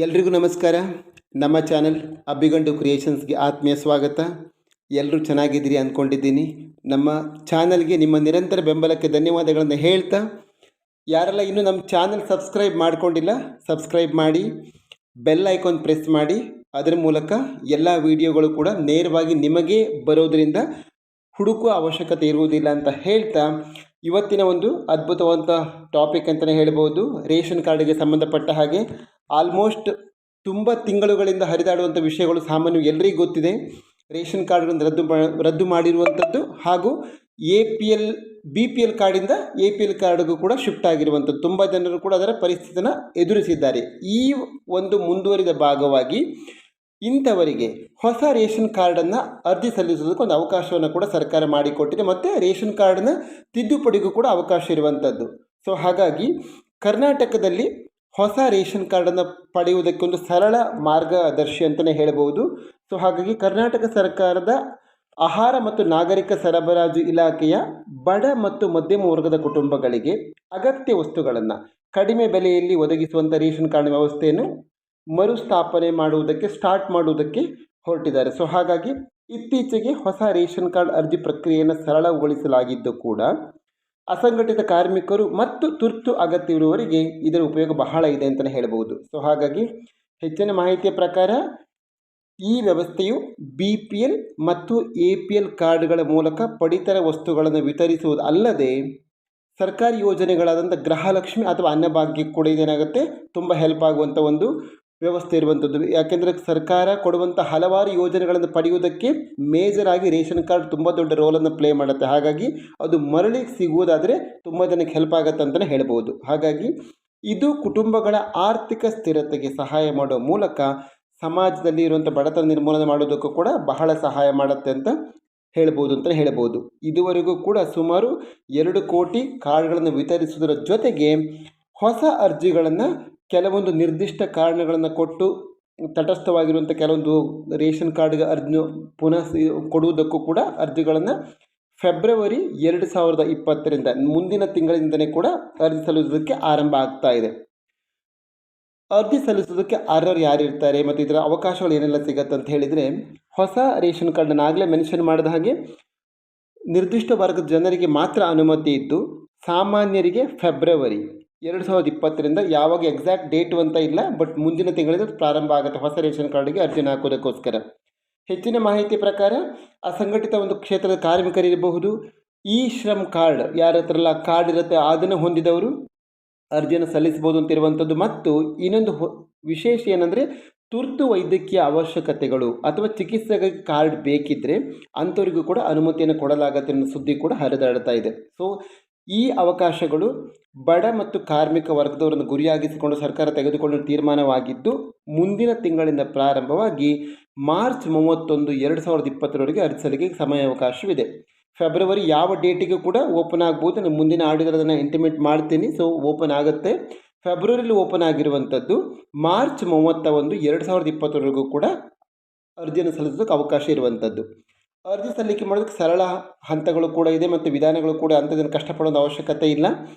ಎಲ್ರಿಗೂ ನಮಸ್ಕಾರ. ನಮ್ಮ ಚಾನಲ್ ಅಬ್ಬಿಗಂಡು ಕ್ರಿಯೇಷನ್ಸ್ಗೆ ಆತ್ಮೀಯ ಸ್ವಾಗತ. ಎಲ್ಲರೂ ಚೆನ್ನಾಗಿದ್ದೀರಿ ಅಂದ್ಕೊಂಡಿದ್ದೀನಿ. ನಮ್ಮ ಚಾನಲ್ಗೆ ನಿಮ್ಮ ನಿರಂತರ ಬೆಂಬಲಕ್ಕೆ ಧನ್ಯವಾದಗಳನ್ನು ಹೇಳ್ತಾ, ಯಾರೆಲ್ಲ ಇನ್ನೂ ನಮ್ಮ ಚಾನಲ್ ಸಬ್ಸ್ಕ್ರೈಬ್ ಮಾಡಿಕೊಂಡಿಲ್ಲ ಸಬ್ಸ್ಕ್ರೈಬ್ ಮಾಡಿ, ಬೆಲ್ ಐಕಾನ್ ಪ್ರೆಸ್ ಮಾಡಿ. ಅದರ ಮೂಲಕ ಎಲ್ಲ ವಿಡಿಯೋಗಳು ಕೂಡ ನೇರವಾಗಿ ನಿಮಗೆ ಬರೋದರಿಂದ ಹುಡುಕುವ ಅವಶ್ಯಕತೆ ಇರುವುದಿಲ್ಲ ಅಂತ ಹೇಳ್ತಾ, ಇವತ್ತಿನ ಒಂದು ಅದ್ಭುತವಾದ ಟಾಪಿಕ್ ಅಂತಲೇ ಹೇಳ್ಬೋದು. ರೇಷನ್ ಕಾರ್ಡ್ಗೆ ಸಂಬಂಧಪಟ್ಟ ಹಾಗೆ ಆಲ್ಮೋಸ್ಟ್ ತುಂಬ ತಿಂಗಳುಗಳಿಂದ ಹರಿದಾಡುವಂಥ ವಿಷಯಗಳು ಸಾಮಾನ್ಯ ಎಲ್ಲರಿಗೂ ಗೊತ್ತಿದೆ. ರೇಷನ್ ಕಾರ್ಡ್ಗಳನ್ನು ರದ್ದು ಮಾಡಿರುವಂಥದ್ದು ಹಾಗೂ BPL ಕಾರ್ಡಿಂದ APL ಕಾರ್ಡ್ಗೂ ಕೂಡ ಶಿಫ್ಟ್ ಆಗಿರುವಂಥದ್ದು. ತುಂಬ ಜನರು ಕೂಡ ಅದರ ಪರಿಸ್ಥಿತಿಯನ್ನು ಎದುರಿಸಿದ್ದಾರೆ. ಈ ಒಂದು ಮುಂದುವರಿದ ಭಾಗವಾಗಿ ಇಂಥವರಿಗೆ ಹೊಸ ರೇಷನ್ ಕಾರ್ಡನ್ನು ಅರ್ಜಿ ಸಲ್ಲಿಸೋದಕ್ಕೆ ಒಂದು ಅವಕಾಶವನ್ನು ಕೂಡ ಸರ್ಕಾರ ಮಾಡಿಕೊಟ್ಟಿದೆ, ಮತ್ತು ರೇಷನ್ ಕಾರ್ಡ್ನ ತಿದ್ದುಪಡಿಗೂ ಕೂಡ ಅವಕಾಶ ಇರುವಂಥದ್ದು. ಸೊ ಹಾಗಾಗಿ ಕರ್ನಾಟಕದಲ್ಲಿ ಹೊಸ ರೇಷನ್ ಕಾರ್ಡನ್ನು ಪಡೆಯುವುದಕ್ಕೆ ಒಂದು ಸರಳ ಮಾರ್ಗದರ್ಶಿ ಅಂತಲೇ ಹೇಳ್ಬೋದು. ಸೊ ಹಾಗಾಗಿ ಕರ್ನಾಟಕ ಸರ್ಕಾರದ ಆಹಾರ ಮತ್ತು ನಾಗರಿಕ ಸರಬರಾಜು ಇಲಾಖೆಯ ಬಡ ಮತ್ತು ಮಧ್ಯಮ ವರ್ಗದ ಕುಟುಂಬಗಳಿಗೆ ಅಗತ್ಯ ವಸ್ತುಗಳನ್ನು ಕಡಿಮೆ ಬೆಲೆಯಲ್ಲಿ ಒದಗಿಸುವಂಥ ರೇಷನ್ ಕಾರ್ಡ್ ವ್ಯವಸ್ಥೆಯನ್ನು ಮರುಸ್ಥಾಪನೆ ಸ್ಟಾರ್ಟ್ ಮಾಡುವುದಕ್ಕೆ ಹೊರಟಿದ್ದಾರೆ. ಸೊ ಹಾಗಾಗಿ ಇತ್ತೀಚೆಗೆ ಹೊಸ ರೇಷನ್ ಕಾರ್ಡ್ ಅರ್ಜಿ ಪ್ರಕ್ರಿಯೆಯನ್ನು ಸರಳಗೊಳಿಸಲಾಗಿದ್ದು ಕೂಡ ಅಸಂಘಟಿತ ಕಾರ್ಮಿಕರು ಮತ್ತು ತುರ್ತು ಅಗತ್ಯವಿರುವವರಿಗೆ ಇದರ ಉಪಯೋಗ ಬಹಳ ಇದೆ ಅಂತಲೇ ಹೇಳ್ಬೋದು. ಸೊ ಹಾಗಾಗಿ ಹೆಚ್ಚಿನ ಮಾಹಿತಿಯ ಪ್ರಕಾರ ಈ ವ್ಯವಸ್ಥೆಯು BPL ಮತ್ತು APL ಕಾರ್ಡ್ಗಳ ಮೂಲಕ ಪಡಿತರ ವಸ್ತುಗಳನ್ನು ವಿತರಿಸುವುದು ಅಲ್ಲದೆ ಸರ್ಕಾರಿ ಯೋಜನೆಗಳಾದಂಥ ಗೃಹಲಕ್ಷ್ಮಿ ಅಥವಾ ಅನ್ನಭಾಗ್ಯಕ್ಕೆ ಕೂಡ ಇದೇನಾಗುತ್ತೆ ತುಂಬ ಹೆಲ್ಪ್ ಆಗುವಂಥ ಒಂದು ವ್ಯವಸ್ಥೆ ಇರುವಂಥದ್ದು. ಯಾಕೆಂದರೆ ಸರ್ಕಾರ ಕೊಡುವಂಥ ಹಲವಾರು ಯೋಜನೆಗಳನ್ನು ಪಡೆಯುವುದಕ್ಕೆ ಮೇಜರ್ ಆಗಿ ರೇಷನ್ ಕಾರ್ಡ್ ತುಂಬ ದೊಡ್ಡ ರೋಲನ್ನು ಪ್ಲೇ ಮಾಡುತ್ತೆ. ಹಾಗಾಗಿ ಅದು ಮರಳಿ ಸಿಗುವುದಾದರೆ ತುಂಬ ಜನಕ್ಕೆ ಹೆಲ್ಪ್ ಆಗುತ್ತೆ ಅಂತಲೇ ಹೇಳ್ಬೋದು. ಹಾಗಾಗಿ ಇದು ಕುಟುಂಬಗಳ ಆರ್ಥಿಕ ಸ್ಥಿರತೆಗೆ ಸಹಾಯ ಮಾಡುವ ಮೂಲಕ ಸಮಾಜದಲ್ಲಿ ಇರುವಂಥ ಬಡತನ ನಿರ್ಮೂಲನೆ ಮಾಡೋದಕ್ಕೂ ಕೂಡ ಬಹಳ ಸಹಾಯ ಮಾಡುತ್ತೆ ಅಂತ ಹೇಳ್ಬೋದು. ಇದುವರೆಗೂ ಕೂಡ ಸುಮಾರು 2 ಕೋಟಿ ಕಾರ್ಡ್ಗಳನ್ನು ವಿತರಿಸುವುದರ ಜೊತೆಗೆ ಹೊಸ ಅರ್ಜಿಗಳನ್ನು ಕೆಲವೊಂದು ನಿರ್ದಿಷ್ಟ ಕಾರಣಗಳನ್ನು ಕೊಟ್ಟು ತಟಸ್ಥವಾಗಿರುವಂಥ ಕೆಲವೊಂದು ರೇಷನ್ ಕಾರ್ಡ್ಗೆ ಅರ್ಜಿ ಪುನಃ ಕೊಡುವುದಕ್ಕೂ ಕೂಡ ಅರ್ಜಿಗಳನ್ನು ಫೆಬ್ರವರಿ 2020ರಿಂದ ಮುಂದಿನ ತಿಂಗಳಿಂದಲೇ ಕೂಡ ಅರ್ಜಿ ಸಲ್ಲಿಸೋದಕ್ಕೆ ಆರಂಭ ಆಗ್ತಾ ಇದೆ. ಅರ್ಜಿ ಸಲ್ಲಿಸೋದಕ್ಕೆ ಅರ್ಹರು ಯಾರಿರ್ತಾರೆ ಮತ್ತು ಇದರ ಅವಕಾಶಗಳು ಏನೆಲ್ಲ ಸಿಗುತ್ತೆ ಅಂತ ಹೇಳಿದರೆ, ಹೊಸ ರೇಷನ್ ಕಾರ್ಡನ್ನು ಆಗಲೇ ಮೆನ್ಷನ್ ಮಾಡಿದ ಹಾಗೆ ನಿರ್ದಿಷ್ಟ ವರ್ಗದ ಜನರಿಗೆ ಮಾತ್ರ ಅನುಮತಿ ಇದ್ದು, ಸಾಮಾನ್ಯರಿಗೆ ಫೆಬ್ರವರಿ 2020ರಿಂದ ಯಾವಾಗ ಎಕ್ಸಾಕ್ಟ್ ಡೇಟು ಅಂತ ಇಲ್ಲ, ಬಟ್ ಮುಂದಿನ ತಿಂಗಳಿಂದ ಪ್ರಾರಂಭ ಆಗುತ್ತೆ ಹೊಸ ರೇಷನ್ ಕಾರ್ಡಿಗೆ ಅರ್ಜಿನ ಹಾಕೋದಕ್ಕೋಸ್ಕರ. ಹೆಚ್ಚಿನ ಮಾಹಿತಿ ಪ್ರಕಾರ ಅಸಂಘಟಿತ ಒಂದು ಕ್ಷೇತ್ರದ ಕಾರ್ಮಿಕರಿರಬಹುದು, ಈ ಶ್ರಮ್ ಕಾರ್ಡ್ ಯಾರ ಹತ್ರ ಕಾರ್ಡ್ ಇರುತ್ತೆ ಅದನ್ನು ಹೊಂದಿದವರು ಅರ್ಜಿಯನ್ನು ಸಲ್ಲಿಸ್ಬೋದು ಅಂತಿರುವಂಥದ್ದು. ಮತ್ತು ಇನ್ನೊಂದು ವಿಶೇಷ ಏನಂದರೆ, ತುರ್ತು ವೈದ್ಯಕೀಯ ಅವಶ್ಯಕತೆಗಳು ಅಥವಾ ಚಿಕಿತ್ಸೆಗೆ ಕಾರ್ಡ್ ಬೇಕಿದ್ದರೆ ಅಂಥವರಿಗೂ ಕೂಡ ಅನುಮತಿಯನ್ನು ಕೊಡಲಾಗತ್ತೆ ಅನ್ನೋ ಸುದ್ದಿ ಕೂಡ ಹರಿದಾಡ್ತಾ ಇದೆ. ಸೊ ಈ ಅವಕಾಶಗಳು ಬಡ ಮತ್ತು ಕಾರ್ಮಿಕ ವರ್ಗದವರನ್ನು ಗುರಿಯಾಗಿಸಿಕೊಂಡು ಸರ್ಕಾರ ತೆಗೆದುಕೊಂಡ ತೀರ್ಮಾನವಾಗಿದ್ದು, ಮುಂದಿನ ತಿಂಗಳಿಂದ ಪ್ರಾರಂಭವಾಗಿ ಮಾರ್ಚ್ 31, 2020ರವರೆಗೆ ಅರ್ಜಿ ಸಲ್ಲಿಕೆಗೆ ಸಮಯಾವಕಾಶವಿದೆ. ಫೆಬ್ರವರಿ ಯಾವ ಡೇಟಿಗೂ ಕೂಡ ಓಪನ್ ಆಗ್ಬೋದು. ನಾನು ಮುಂದಿನ ಆಡಿಯೋದಲ್ಲಿ ಅದನ್ನು ಇಂಟಿಮೇಟ್ ಮಾಡ್ತೀನಿ. ಸೊ ಓಪನ್ ಆಗುತ್ತೆ. ಫೆಬ್ರವರಿಲಿ ಓಪನ್ ಆಗಿರುವಂಥದ್ದು ಮಾರ್ಚ್ 31, 2020ರವರೆಗೂ ಕೂಡ ಅರ್ಜಿಯನ್ನು ಸಲ್ಲಿಸೋದಕ್ಕೆ ಅವಕಾಶ ಇರುವಂಥದ್ದು. ಅರ್ಜಿ ಸಲ್ಲಿಕೆ ಮಾಡೋದಕ್ಕೆ ಸರಳ ಹಂತಗಳು ಕೂಡ ಇದೆ ಮತ್ತು ವಿಧಾನಗಳು ಕೂಡ ಅಂಥದ್ದನ್ನು ಕಷ್ಟಪಡೋದು ಅವಶ್ಯಕತೆ ಇಲ್ಲ.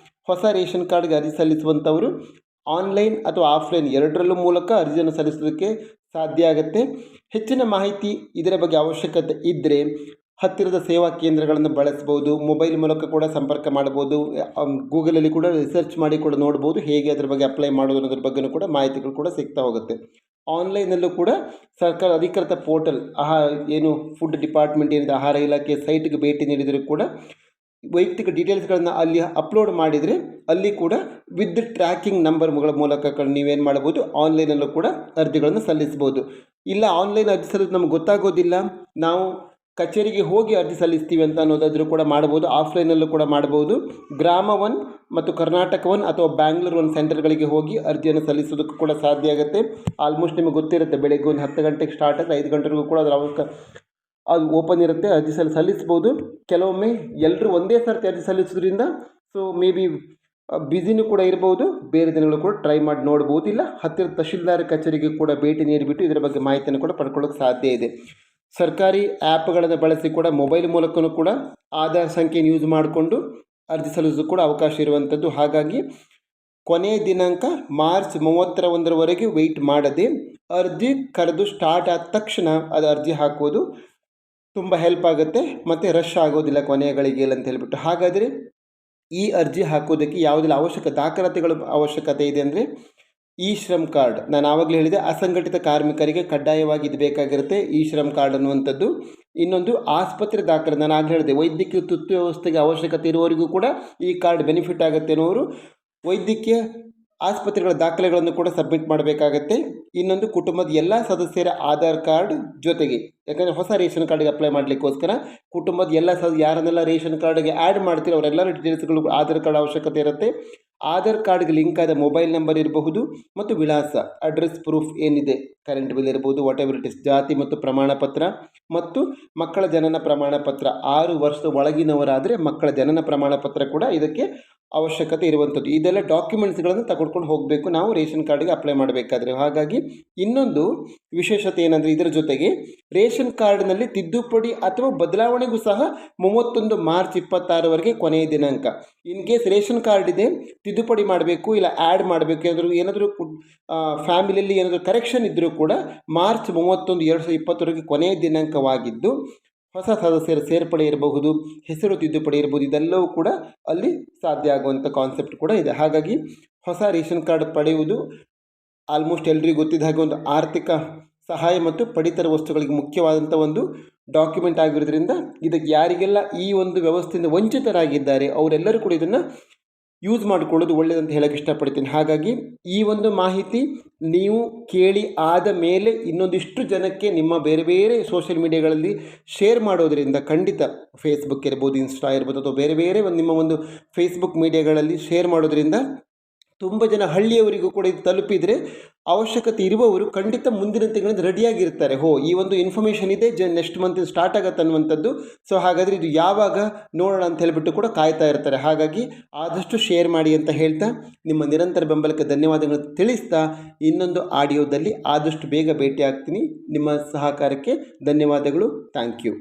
ಹೊಸ ರೇಷನ್ ಕಾರ್ಡ್ಗೆ ಅರ್ಜಿ ಸಲ್ಲಿಸುವಂಥವರು ಆನ್ಲೈನ್ ಅಥವಾ ಆಫ್ಲೈನ್ ಎರಡರಲ್ಲೂ ಮೂಲಕ ಅರ್ಜಿಯನ್ನು ಸಲ್ಲಿಸೋದಕ್ಕೆ ಸಾಧ್ಯ ಆಗುತ್ತೆ. ಹೆಚ್ಚಿನ ಮಾಹಿತಿ ಇದರ ಬಗ್ಗೆ ಅವಶ್ಯಕತೆ ಇದ್ದರೆ ಹತ್ತಿರದ ಸೇವಾ ಕೇಂದ್ರಗಳನ್ನು ಬಳಸ್ಬೋದು. ಮೊಬೈಲ್ ಮೂಲಕ ಕೂಡ ಸಂಪರ್ಕ ಮಾಡ್ಬೋದು. ಗೂಗಲಲ್ಲಿ ಕೂಡ ರಿಸರ್ಚ್ ಮಾಡಿ ಕೂಡ ನೋಡ್ಬೋದು ಹೇಗೆ ಅದರ ಬಗ್ಗೆ ಅಪ್ಲೈ ಮಾಡೋದು ಅನ್ನೋದ್ರ ಬಗ್ಗೆಯೂ ಕೂಡ ಮಾಹಿತಿಗಳು ಕೂಡ ಸಿಗ್ತಾ ಹೋಗುತ್ತೆ. ಆನ್ಲೈನಲ್ಲೂ ಕೂಡ ಸರ್ಕಾರ ಅಧಿಕೃತ ಪೋರ್ಟಲ್ ಏನು ಫುಡ್ ಡಿಪಾರ್ಟ್ಮೆಂಟ್ ಏನಿದೆ ಆಹಾರ ಇಲಾಖೆ ಸೈಟ್ಗೆ ಭೇಟಿ ನೀಡಿದರೂ ಕೂಡ ವೈಯಕ್ತಿಕ ಡೀಟೇಲ್ಸ್ಗಳನ್ನು ಅಲ್ಲಿ ಅಪ್ಲೋಡ್ ಮಾಡಿದರೆ ಅಲ್ಲಿ ಕೂಡ ವಿತ್ ಟ್ರ್ಯಾಕಿಂಗ್ ನಂಬರ್ಗಳ ಮೂಲಕ ನೀವೇನು ಮಾಡ್ಬೋದು, ಆನ್ಲೈನಲ್ಲೂ ಕೂಡ ಅರ್ಜಿಗಳನ್ನು ಸಲ್ಲಿಸ್ಬೋದು. ಇಲ್ಲ ಆನ್ಲೈನ್ ಅರ್ಜಿ ಸಲ್ಲಿಸೋದು ನಮ್ಗೆ ಗೊತ್ತಾಗೋದಿಲ್ಲ, ನಾವು ಕಚೇರಿಗೆ ಹೋಗಿ ಅರ್ಜಿ ಸಲ್ಲಿಸ್ತೀವಿ ಅಂತ ಅನ್ನೋದಾದರೂ ಕೂಡ ಮಾಡ್ಬೋದು. ಆಫ್ಲೈನಲ್ಲೂ ಕೂಡ ಮಾಡ್ಬೋದು. ಗ್ರಾಮ 1 ಮತ್ತು ಕರ್ನಾಟಕ 1 ಅಥವಾ ಬ್ಯಾಂಗ್ಳೂರು 1 ಸೆಂಟರ್ಗಳಿಗೆ ಹೋಗಿ ಅರ್ಜಿಯನ್ನು ಸಲ್ಲಿಸೋದಕ್ಕೂ ಕೂಡ ಸಾಧ್ಯ ಆಗುತ್ತೆ. ಆಲ್ಮೋಸ್ಟ್ ನಿಮಗೆ ಗೊತ್ತಿರುತ್ತೆ, ಬೆಳಗ್ಗೆ ಒಂದು 10 ಗಂಟೆಗೆ ಸ್ಟಾರ್ಟ್ ಆದರೆ 5 ಗಂಟೆಗೂ ಕೂಡ ಅದು ಓಪನ್ ಇರುತ್ತೆ. ಅರ್ಜಿ ಸಲ್ಲಿಸ್ಬೋದು. ಕೆಲವೊಮ್ಮೆ ಎಲ್ಲರೂ ಒಂದೇ ಸರ್ತಿ ಅರ್ಜಿ ಸಲ್ಲಿಸೋದ್ರಿಂದ ಸೊ ಮೇ ಬಿ ಬ್ಯುಸಿನೂ ಕೂಡ ಇರ್ಬೋದು. ಬೇರೆ ದಿನಗಳು ಕೂಡ ಟ್ರೈ ಮಾಡಿ ನೋಡ್ಬೋದು. ಇಲ್ಲ ಹತ್ತಿರ ತಹಶೀಲ್ದಾರ್ ಕಚೇರಿಗೆ ಕೂಡ ಭೇಟಿ ನೀಡಿಬಿಟ್ಟು ಇದರ ಬಗ್ಗೆ ಮಾಹಿತಿಯನ್ನು ಕೂಡ ಪಡ್ಕೊಳ್ಳೋಕ್ಕೆ ಸಾಧ್ಯ ಇದೆ. ಸರ್ಕಾರಿ ಆ್ಯಪ್ಗಳನ್ನು ಬಳಸಿ ಕೂಡ ಮೊಬೈಲ್ ಮೂಲಕವೂ ಕೂಡ ಆಧಾರ್ ಸಂಖ್ಯೆಯನ್ನು ಯೂಸ್ ಮಾಡಿಕೊಂಡು ಅರ್ಜಿ ಸಲ್ಲಿಸೋದು ಕೂಡ ಅವಕಾಶ ಇರುವಂಥದ್ದು. ಹಾಗಾಗಿ ಕೊನೆಯ ದಿನಾಂಕ ಮಾರ್ಚ್ 31ರವರೆಗೆ ವೆಯ್ಟ್ ಮಾಡದೆ ಅರ್ಜಿ ಕರೆದು ಸ್ಟಾರ್ಟ್ ಆದ ತಕ್ಷಣ ಅದು ಅರ್ಜಿ ಹಾಕೋದು ತುಂಬ ಹೆಲ್ಪ್ ಆಗುತ್ತೆ ಮತ್ತು ರಶ್ ಆಗೋದಿಲ್ಲ ಕೊನೆಯ ಗಳಿಗೆಯಲ್ಲಿ ಅಂತ ಹೇಳ್ಬಿಟ್ಟು. ಹಾಗಾದರೆ ಈ ಅರ್ಜಿ ಹಾಕೋದಕ್ಕೆ ಯಾವುದೆಲ್ಲ ದಾಖಲಾತಿಗಳು ಅವಶ್ಯಕತೆ ಇದೆ ಅಂದರೆ ಇ ಶ್ರಮ್ ಕಾರ್ಡ್, ನಾನು ಆವಾಗಲೇ ಹೇಳಿದೆ ಅಸಂಘಟಿತ ಕಾರ್ಮಿಕರಿಗೆ ಕಡ್ಡಾಯವಾಗಿ ಇದು ಬೇಕಾಗಿರುತ್ತೆ ಇ ಶ್ರಮ್ ಕಾರ್ಡ್ ಅನ್ನುವಂಥದ್ದು. ಇನ್ನೊಂದು ಆಸ್ಪತ್ರೆ ದಾಖಲೆ, ನಾನು ಆಗಲೇ ಹೇಳಿದೆ ವೈದ್ಯಕೀಯ ತುರ್ತು ವ್ಯವಸ್ಥೆಗೆ ಅವಶ್ಯಕತೆ ಇರುವವರಿಗೂ ಕೂಡ ಈ ಕಾರ್ಡ್ ಬೆನಿಫಿಟ್ ಆಗುತ್ತೆ ಅನ್ನೋರು ವೈದ್ಯಕೀಯ ಆಸ್ಪತ್ರೆಗಳ ದಾಖಲೆಗಳನ್ನು ಕೂಡ ಸಬ್ಮಿಟ್ ಮಾಡಬೇಕಾಗತ್ತೆ. ಇನ್ನೊಂದು ಕುಟುಂಬದ ಎಲ್ಲ ಸದಸ್ಯರ ಆಧಾರ್ ಕಾರ್ಡ್ ಜೊತೆಗೆ, ಯಾಕಂದರೆ ಹೊಸ ರೇಷನ್ ಕಾರ್ಡ್ಗೆ ಅಪ್ಲೈ ಮಾಡಲಿಕ್ಕೋಸ್ಕರ ಕುಟುಂಬದ ಎಲ್ಲ ಯಾರನ್ನೆಲ್ಲ ರೇಷನ್ ಕಾರ್ಡ್ಗೆ ಆ್ಯಡ್ ಮಾಡ್ತೀರೋ ಅವರೆಲ್ಲರ ಡೀಟೇಲ್ಸ್ಗಳು ಆಧಾರ್ ಕಾರ್ಡ್ ಅವಶ್ಯಕತೆ ಇರುತ್ತೆ. ಆಧಾರ್ ಕಾರ್ಡ್ಗೆ ಲಿಂಕ್ ಆದ ಮೊಬೈಲ್ ನಂಬರ್ ಇರಬಹುದು ಮತ್ತು ವಿಳಾಸ, ಅಡ್ರೆಸ್ ಪ್ರೂಫ್ ಏನಿದೆ, ಕರೆಂಟ್ ಬಿಲ್ ಇರ್ಬೋದು, ವಾಟ್ ಎವರ್ ಇಟ್ ಇಸ್, ಜಾತಿ ಮತ್ತು ಪ್ರಮಾಣ ಪತ್ರ ಮತ್ತು ಮಕ್ಕಳ ಜನನ ಪ್ರಮಾಣ ಪತ್ರ. 6 ವರ್ಷದ ಒಳಗಿನವರಾದರೆ ಮಕ್ಕಳ ಜನನ ಪ್ರಮಾಣ ಪತ್ರ ಕೂಡ ಇದಕ್ಕೆ ಅವಶ್ಯಕತೆ ಇರುವಂಥದ್ದು. ಇದೆಲ್ಲ ಡಾಕ್ಯುಮೆಂಟ್ಸ್ಗಳನ್ನು ತಗೊಂಡ್ಕೊಂಡು ಹೋಗಬೇಕು ನಾವು ರೇಷನ್ ಕಾರ್ಡ್ಗೆ ಅಪ್ಲೈ ಮಾಡಬೇಕಾದ್ರೆ. ಹಾಗಾಗಿ ಇನ್ನೊಂದು ವಿಶೇಷತೆ ಏನಂದರೆ ಇದರ ಜೊತೆಗೆ ರೇಷನ್ ಕಾರ್ಡ್ನಲ್ಲಿ ತಿದ್ದುಪಡಿ ಅಥವಾ ಬದಲಾವಣೆಗೂ ಸಹ 31 ಮಾರ್ಚ್ 26ರವರೆಗೆ ಕೊನೆಯ ದಿನಾಂಕ. ಇನ್ ಕೇಸ್ ರೇಷನ್ ಕಾರ್ಡ್ ಇದೆ, ತಿದ್ದುಪಡಿ ಮಾಡಬೇಕು ಇಲ್ಲ ಆ್ಯಡ್ ಮಾಡಬೇಕು ಏನಾದರೂ ಫ್ಯಾಮಿಲಿಯಲ್ಲಿ ಏನಾದರೂ ಕರೆಕ್ಷನ್ ಇದ್ದರೂ ಕೂಡ ಮಾರ್ಚ್ 31, 2020ರವರೆಗೆ ಕೊನೆಯ ದಿನಾಂಕವಾಗಿದ್ದು, ಹೊಸ ಸದಸ್ಯರ ಸೇರ್ಪಡೆ ಇರಬಹುದು, ಹೆಸರು ತಿದ್ದುಪಡಿ ಇರಬಹುದು, ಇದೆಲ್ಲವೂ ಕೂಡ ಅಲ್ಲಿ ಸಾಧ್ಯ ಆಗುವಂಥ ಕಾನ್ಸೆಪ್ಟ್ ಕೂಡ ಇದೆ. ಹಾಗಾಗಿ ಹೊಸ ರೇಷನ್ ಕಾರ್ಡ್ ಪಡೆಯುವುದು ಆಲ್ಮೋಸ್ಟ್ ಎಲ್ರಿಗೂ ಗೊತ್ತಿದ್ದ ಹಾಗೆ ಒಂದು ಆರ್ಥಿಕ ಸಹಾಯ ಮತ್ತು ಪಡಿತರ ವಸ್ತುಗಳಿಗೆ ಮುಖ್ಯವಾದಂಥ ಒಂದು ಡಾಕ್ಯುಮೆಂಟ್ ಆಗಿರೋದ್ರಿಂದ ಇದಕ್ಕೆ ಯಾರಿಗೆಲ್ಲ ಈ ಒಂದು ವ್ಯವಸ್ಥೆಯಿಂದ ವಂಚಿತರಾಗಿದ್ದಾರೆ ಅವರೆಲ್ಲರೂ ಕೂಡ ಇದನ್ನು ಯೂಸ್ ಮಾಡಿಕೊಳ್ಳೋದು ಒಳ್ಳೆಯದಂತ ಹೇಳೋಕ್ಕೆ ಇಷ್ಟಪಡ್ತೀನಿ. ಹಾಗಾಗಿ ಈ ಒಂದು ಮಾಹಿತಿ ನೀವು ಕೇಳಿ ಆದ ಮೇಲೆ ಇನ್ನೊಂದಿಷ್ಟು ಜನಕ್ಕೆ ನಿಮ್ಮ ಬೇರೆ ಬೇರೆ ಸೋಷಿಯಲ್ ಮೀಡಿಯಾಗಳಲ್ಲಿ ಶೇರ್ ಮಾಡೋದರಿಂದ, ಖಂಡಿತ ಫೇಸ್ಬುಕ್ ಇರ್ಬೋದು, ಇನ್ಸ್ಟಾ ಇರ್ಬೋದು, ಅಥವಾ ಬೇರೆ ಬೇರೆ ನಿಮ್ಮ ಒಂದು ಫೇಸ್ಬುಕ್ ಮೀಡಿಯಾಗಳಲ್ಲಿ ಶೇರ್ ಮಾಡೋದರಿಂದ ತುಂಬ ಜನ ಹಳ್ಳಿಯವರಿಗೂ ಕೂಡ ಇದು ತಲುಪಿದರೆ ಅವಶ್ಯಕತೆ ಇರುವವರು ಖಂಡಿತ ಮುಂದಿನ ತಿಂಗಳಿಂದ ರೆಡಿಯಾಗಿರ್ತಾರೆ. ಈ ಒಂದು ಇನ್ಫಾರ್ಮೇಷನ್ ಇದೆ, ನೆಕ್ಸ್ಟ್ ಮಂತ್ ಸ್ಟಾರ್ಟ್ ಆಗುತ್ತೆ ಅನ್ನುವಂಥದ್ದು. ಸೊ ಹಾಗಾದರೆ ಇದು ಯಾವಾಗ ನೋಡೋಣ ಅಂತ ಹೇಳಿಬಿಟ್ಟು ಕೂಡ ಕಾಯ್ತಾ ಇರ್ತಾರೆ. ಹಾಗಾಗಿ ಆದಷ್ಟು ಶೇರ್ ಮಾಡಿ ಅಂತ ಹೇಳ್ತಾ, ನಿಮ್ಮ ನಿರಂತರ ಬೆಂಬಲಕ್ಕೆ ಧನ್ಯವಾದಗಳನ್ನು ತಿಳಿಸ್ತಾ, ಇನ್ನೊಂದು ಆಡಿಯೋದಲ್ಲಿ ಆದಷ್ಟು ಬೇಗ ಭೇಟಿ ಆಗ್ತೀನಿ. ನಿಮ್ಮ ಸಹಕಾರಕ್ಕೆ ಧನ್ಯವಾದಗಳು. Thank you.